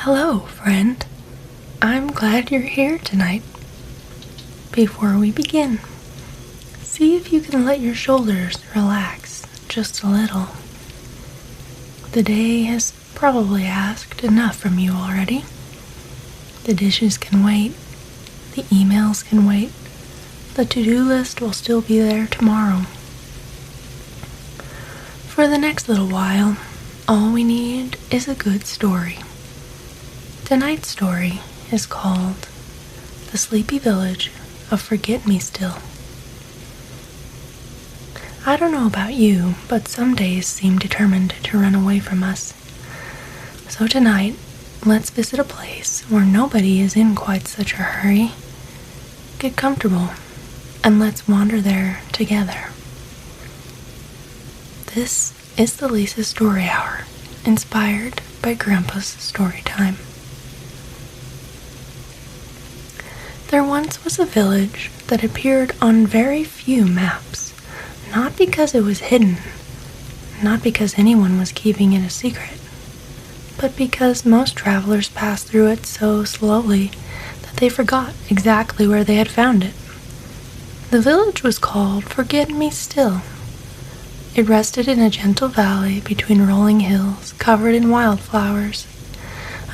Hello, friend. I'm glad you're here tonight. Before we begin, see if you can let your shoulders relax just a little. The day has probably asked enough from you already. The dishes can wait. The emails can wait. The to-do list will still be there tomorrow. For the next little while, all we need is a good story. Tonight's story is called The Sleepy Village of Forget-Me-Still. I don't know about you, but some days seem determined to run away from us. So tonight, let's visit a place where nobody is in quite such a hurry. Get comfortable, and let's wander there together. This is the Leesa Story Hour, inspired by Grandpa's story time. There once was a village that appeared on very few maps, not because it was hidden, not because anyone was keeping it a secret, but because most travelers passed through it so slowly that they forgot exactly where they had found it. The village was called Forget-Me-Still. It rested in a gentle valley between rolling hills covered in wildflowers.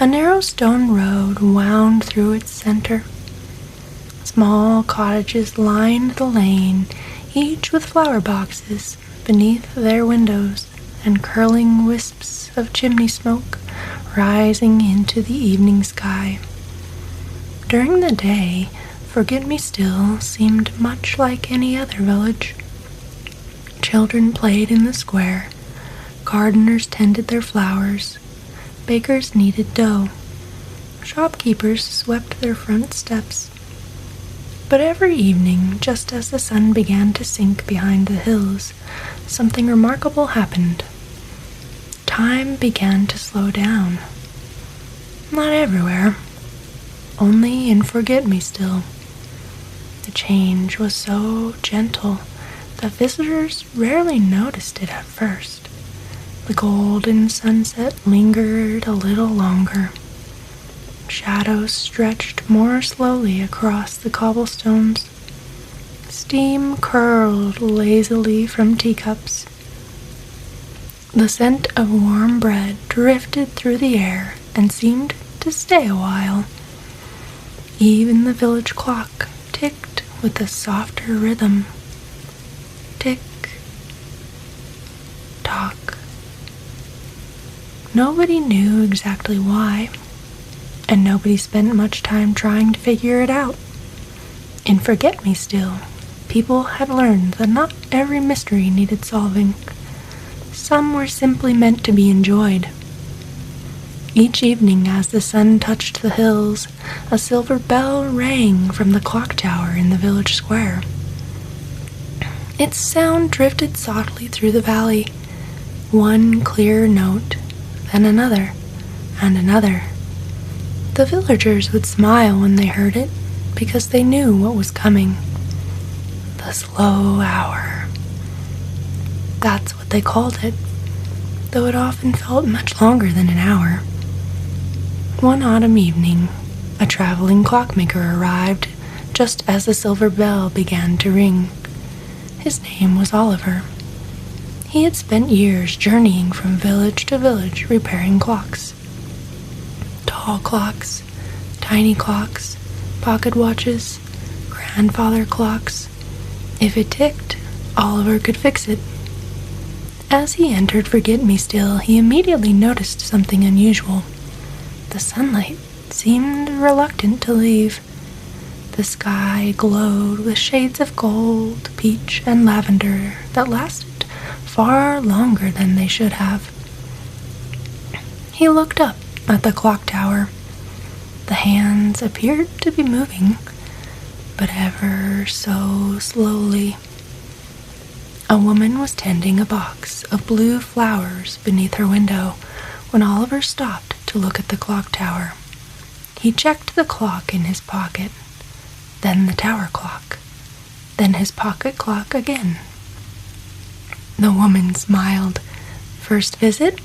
A narrow stone road wound through its center. Small cottages lined the lane, each with flower boxes beneath their windows and curling wisps of chimney smoke rising into the evening sky. During the day, Forget-Me-Still seemed much like any other village. Children played in the square, gardeners tended their flowers, bakers kneaded dough, shopkeepers swept their front steps. But every evening, just as the sun began to sink behind the hills, something remarkable happened. Time began to slow down. Not everywhere, only in Forget-Me-Still. The change was so gentle that visitors rarely noticed it at first. The golden sunset lingered a little longer. Shadows stretched more slowly across the cobblestones. Steam curled lazily from teacups. The scent of warm bread drifted through the air and seemed to stay a while. Even the village clock ticked with a softer rhythm. Tick, tock. Nobody knew exactly why, and nobody spent much time trying to figure it out. In Forget-Me-Still, people had learned that not every mystery needed solving. Some were simply meant to be enjoyed. Each evening, as the sun touched the hills, a silver bell rang from the clock tower in the village square. Its sound drifted softly through the valley, one clear note, then another, and another. The villagers would smile when they heard it, because they knew what was coming. The slow hour. That's what they called it, though it often felt much longer than an hour. One autumn evening, a traveling clockmaker arrived just as the silver bell began to ring. His name was Oliver. He had spent years journeying from village to village repairing clocks. Tall clocks, tiny clocks, pocket watches, grandfather clocks. If it ticked, Oliver could fix it. As he entered Forget-Me-Still, he immediately noticed something unusual. The sunlight seemed reluctant to leave. The sky glowed with shades of gold, peach, and lavender that lasted far longer than they should have. He looked up at the clock tower. The hands appeared to be moving, but ever so slowly. A woman was tending a box of blue flowers beneath her window when Oliver stopped to look at the clock tower. He checked the clock in his pocket, then the tower clock, then his pocket clock again. The woman smiled. First visit?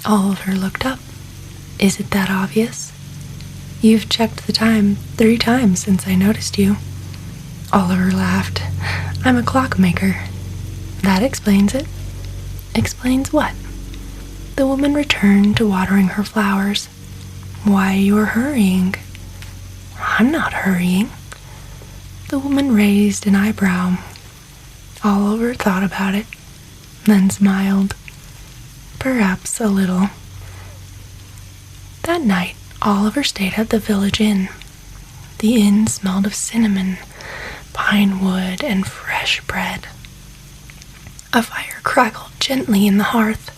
Oliver looked up. Is it that obvious? You've checked the time 3 times since I noticed you. Oliver laughed. I'm a clockmaker. That explains it. Explains what? The woman returned to watering her flowers. Why you're hurrying? I'm not hurrying. The woman raised an eyebrow. Oliver thought about it, then smiled. Perhaps a little. That night, Oliver stayed at the village inn. The inn smelled of cinnamon, pine wood, and fresh bread. A fire crackled gently in the hearth.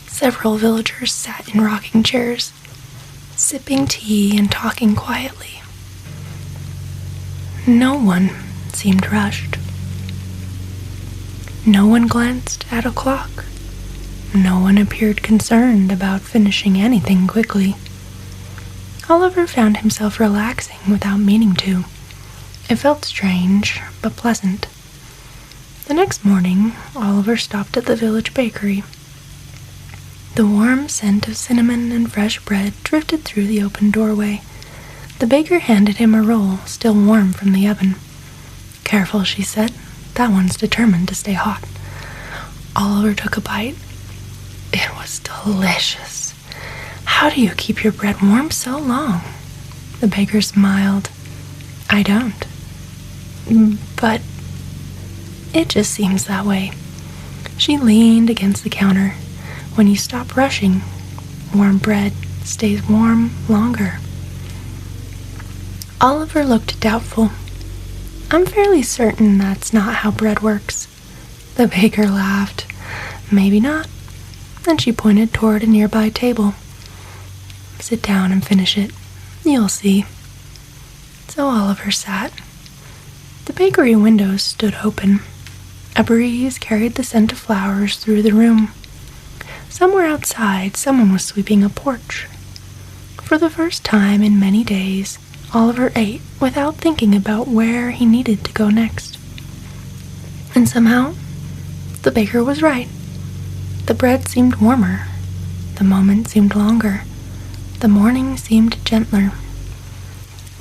Several villagers sat in rocking chairs, sipping tea and talking quietly. No one seemed rushed. No one glanced at a clock. No one appeared concerned about finishing anything quickly. Oliver found himself relaxing without meaning to. It felt strange, but pleasant. The next morning, Oliver stopped at the village bakery. The warm scent of cinnamon and fresh bread drifted through the open doorway. The baker handed him a roll, still warm from the oven. Careful, she said. That one's determined to stay hot. Oliver took a bite. It was delicious. How do you keep your bread warm so long? The baker smiled. I don't. But it just seems that way. She leaned against the counter. When you stop rushing, warm bread stays warm longer. Oliver looked doubtful. I'm fairly certain that's not how bread works. The baker laughed. Maybe not. Then she pointed toward a nearby table. Sit down and finish it. You'll see. So Oliver sat. The bakery windows stood open. A breeze carried the scent of flowers through the room. Somewhere outside, someone was sweeping a porch. For the first time in many days, Oliver ate without thinking about where he needed to go next. And somehow, the baker was right. The bread seemed warmer. The moment seemed longer. The morning seemed gentler.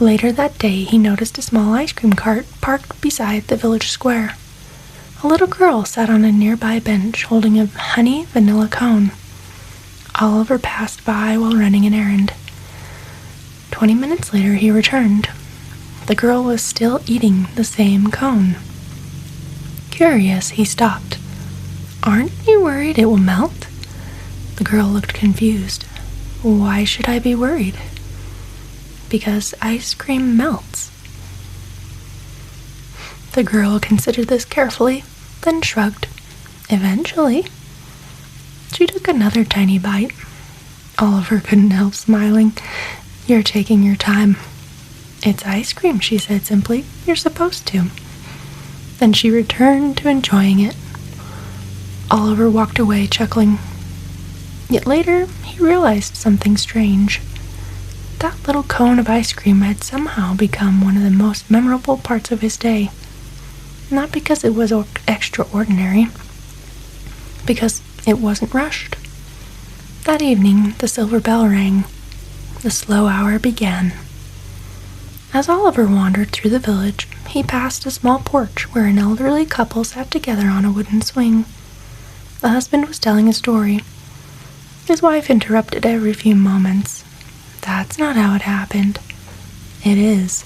Later that day, he noticed a small ice cream cart parked beside the village square. A little girl sat on a nearby bench holding a honey vanilla cone. Oliver passed by while running an errand. 20 minutes later, he returned. The girl was still eating the same cone. Curious, he stopped. Aren't you worried it will melt? The girl looked confused. Why should I be worried? Because ice cream melts. The girl considered this carefully, then shrugged. Eventually. She took another tiny bite. Oliver couldn't help smiling. You're taking your time. It's ice cream, she said simply. You're supposed to. Then she returned to enjoying it. Oliver walked away, chuckling. Yet later, he realized something strange. That little cone of ice cream had somehow become one of the most memorable parts of his day. Not because it was extraordinary, because it wasn't rushed. That evening, the silver bell rang. The slow hour began. As Oliver wandered through the village, he passed a small porch where an elderly couple sat together on a wooden swing. The husband was telling a story. His wife interrupted every few moments. That's not how it happened. It is.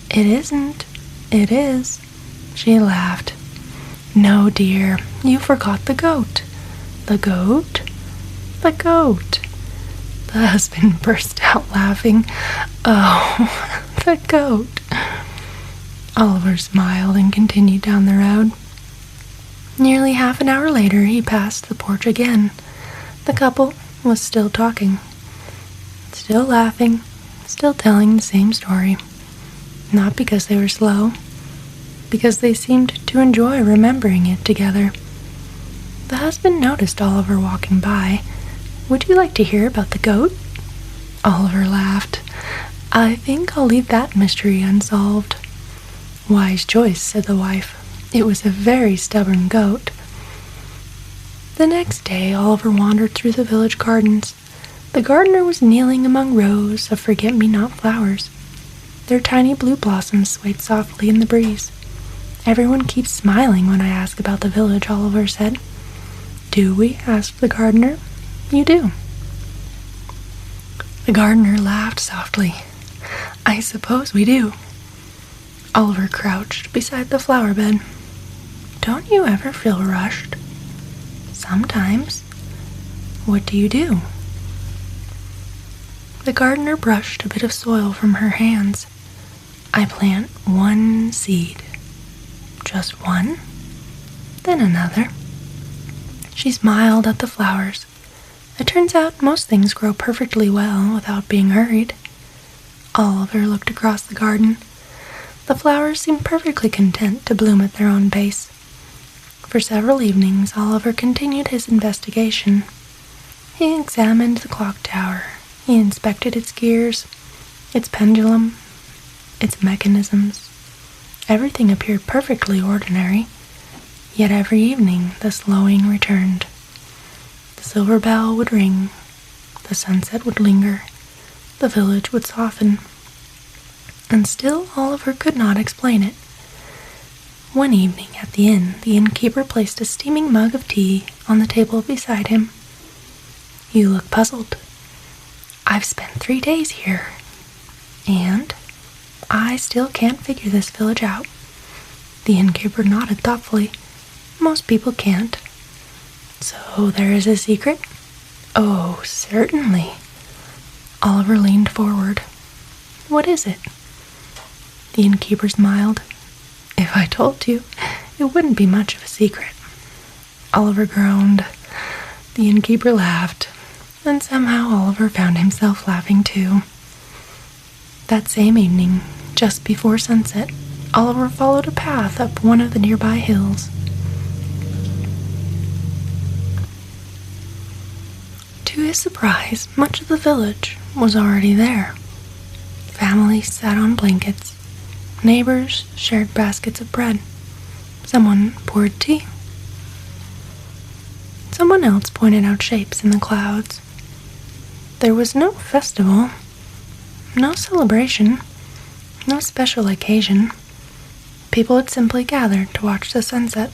It isn't. It is. She laughed. No, dear, you forgot the goat. The goat? The goat. The husband burst out laughing. Oh, the goat. Oliver smiled and continued down the road. Nearly half an hour later, he passed the porch again. The couple was still talking, still laughing, still telling the same story. Not because they were slow, because they seemed to enjoy remembering it together. The husband noticed Oliver walking by. Would you like to hear about the goat? Oliver laughed. I think I'll leave that mystery unsolved. Wise choice, said the wife. It was a very stubborn goat. The next day, Oliver wandered through the village gardens. The gardener was kneeling among rows of forget-me-not flowers. Their tiny blue blossoms swayed softly in the breeze. "Everyone keeps smiling when I ask about the village," Oliver said. "Do we?" asked the gardener. "You do." The gardener laughed softly. "I suppose we do." Oliver crouched beside the flower bed. "Don't you ever feel rushed?" "Sometimes." "What do you do?" The gardener brushed a bit of soil from her hands. "I plant one seed." "Just one?" "Then another." She smiled at the flowers. "It turns out most things grow perfectly well without being hurried." Oliver looked across the garden. The flowers seemed perfectly content to bloom at their own pace. For several evenings, Oliver continued his investigation. He examined the clock tower. He inspected its gears, its pendulum, its mechanisms. Everything appeared perfectly ordinary, yet every evening the slowing returned. The silver bell would ring, the sunset would linger, the village would soften. And still Oliver could not explain it. One evening at the inn, the innkeeper placed a steaming mug of tea on the table beside him. "You look puzzled." "I've spent 3 days here, and I still can't figure this village out." The innkeeper nodded thoughtfully. "Most people can't." "So there is a secret?" "Oh, certainly." Oliver leaned forward. "What is it?" The innkeeper smiled. "If I told you, it wouldn't be much of a secret." Oliver groaned. The innkeeper laughed, and somehow Oliver found himself laughing too. That same evening, just before sunset, Oliver followed a path up one of the nearby hills. To his surprise, much of the village was already there. Families sat on blankets. Neighbors shared baskets of bread. Someone poured tea. Someone else pointed out shapes in the clouds. There was no festival, no celebration, no special occasion. People had simply gathered to watch the sunset.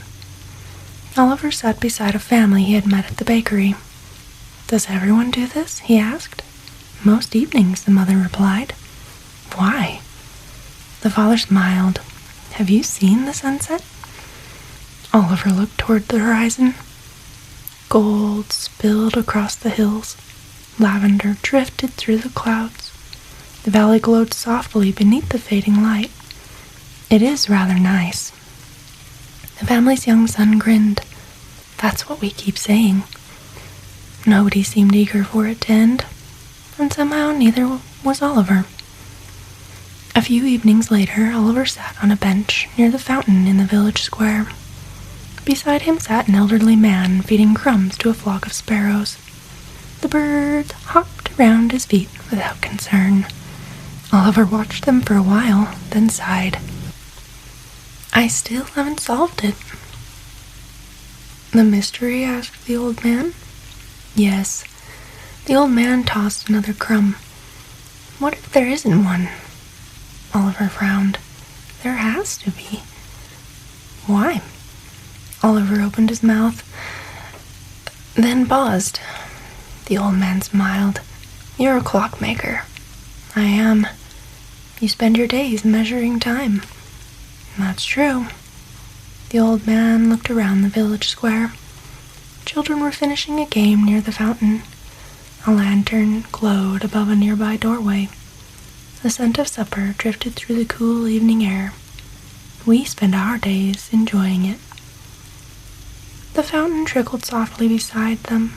Oliver sat beside a family he had met at the bakery. "Does everyone do this?" he asked. "Most evenings," the mother replied. "Why?" The father smiled. "Have you seen the sunset?" Oliver looked toward the horizon. Gold spilled across the hills. Lavender drifted through the clouds. The valley glowed softly beneath the fading light. "It is rather nice." The family's young son grinned. "That's what we keep saying." Nobody seemed eager for it to end, and somehow neither was Oliver. A few evenings later, Oliver sat on a bench near the fountain in the village square. Beside him sat an elderly man feeding crumbs to a flock of sparrows. The birds hopped around his feet without concern. Oliver watched them for a while, then sighed. "I still haven't solved it." "The mystery?" asked the old man. "Yes." The old man tossed another crumb. "What if there isn't one?" Oliver frowned. "There has to be." "Why?" Oliver opened his mouth, then paused. The old man smiled. "You're a clockmaker." "I am." "You spend your days measuring time." "That's true." The old man looked around the village square. Children were finishing a game near the fountain. A lantern glowed above a nearby doorway. The scent of supper drifted through the cool evening air. We spend our days enjoying it. The fountain trickled softly beside them.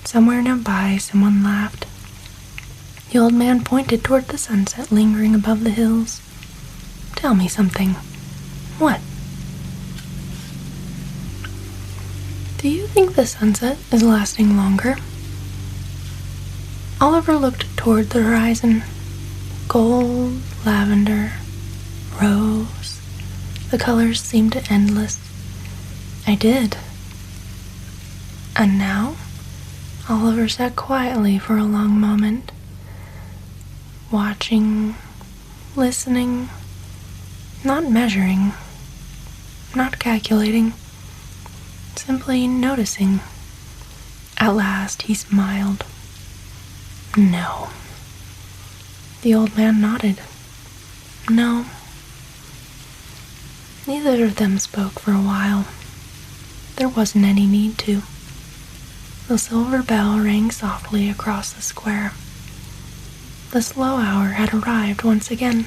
Somewhere nearby, someone laughed. The old man pointed toward the sunset lingering above the hills. "Tell me something." "What?" "Do you think the sunset is lasting longer?" Oliver looked toward the horizon. Gold, lavender, rose. The colors seemed endless. "I did." "And now?" Oliver sat quietly for a long moment, watching, listening, not measuring, not calculating, simply noticing. At last he smiled. No. The old man nodded. No. Neither of them spoke for a while. There wasn't any need to. The silver bell rang softly across the square. The slow hour had arrived once again.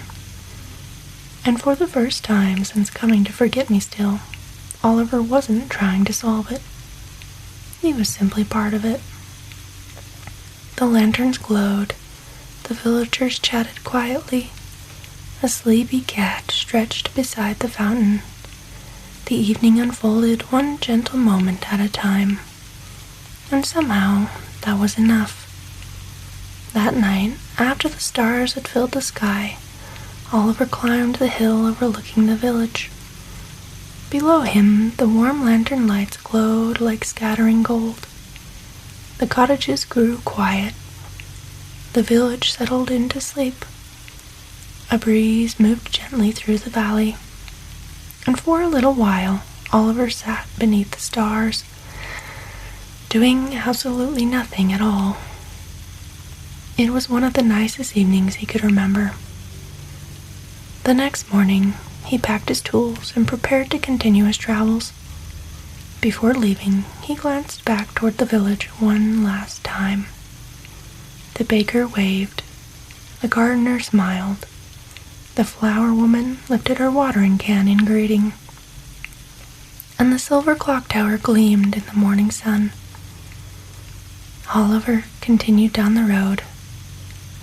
And for the first time since coming to Forget-Me-Still, Oliver wasn't trying to solve it. He was simply part of it. The lanterns glowed. The villagers chatted quietly. A sleepy cat stretched beside the fountain. The evening unfolded one gentle moment at a time. And somehow, that was enough. That night, after the stars had filled the sky, Oliver climbed the hill overlooking the village. Below him, the warm lantern lights glowed like scattering gold. The cottages grew quiet. The village settled into sleep. A breeze moved gently through the valley. And for a little while, Oliver sat beneath the stars, doing absolutely nothing at all. It was one of the nicest evenings he could remember. The next morning, he packed his tools and prepared to continue his travels. Before leaving, he glanced back toward the village one last time. The baker waved. The gardener smiled. The flower woman lifted her watering can in greeting. And the silver clock tower gleamed in the morning sun. Oliver continued down the road,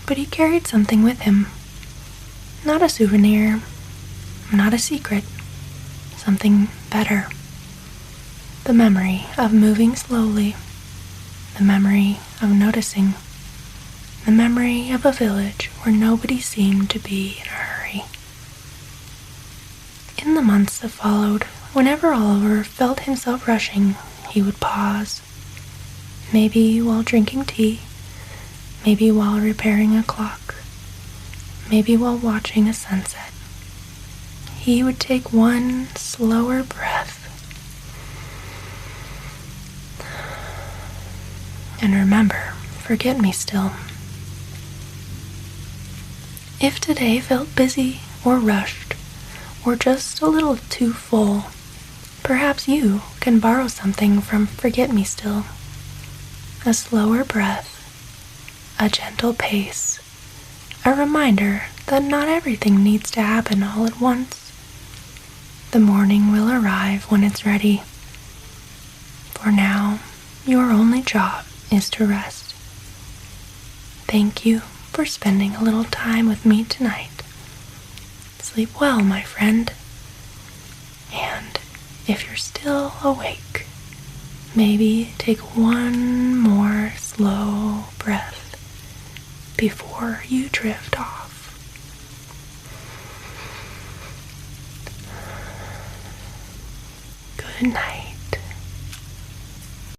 but he carried something with him. Not a souvenir, not a secret, something better. The memory of moving slowly, the memory of noticing, the memory of a village where nobody seemed to be in a hurry. In the months that followed, whenever Oliver felt himself rushing, he would pause. Maybe while drinking tea, maybe while repairing a clock, maybe while watching a sunset. He would take one slower breath and remember, Forget-Me-Still. If today felt busy or rushed or just a little too full, perhaps you can borrow something from Forget-Me-Still. A slower breath, a gentle pace, a reminder that not everything needs to happen all at once. The morning will arrive when it's ready. For now, your only job is to rest. Thank you for spending a little time with me tonight. Sleep well, my friend. And if you're still awake, maybe take one more slow breath before you drift off. Good night.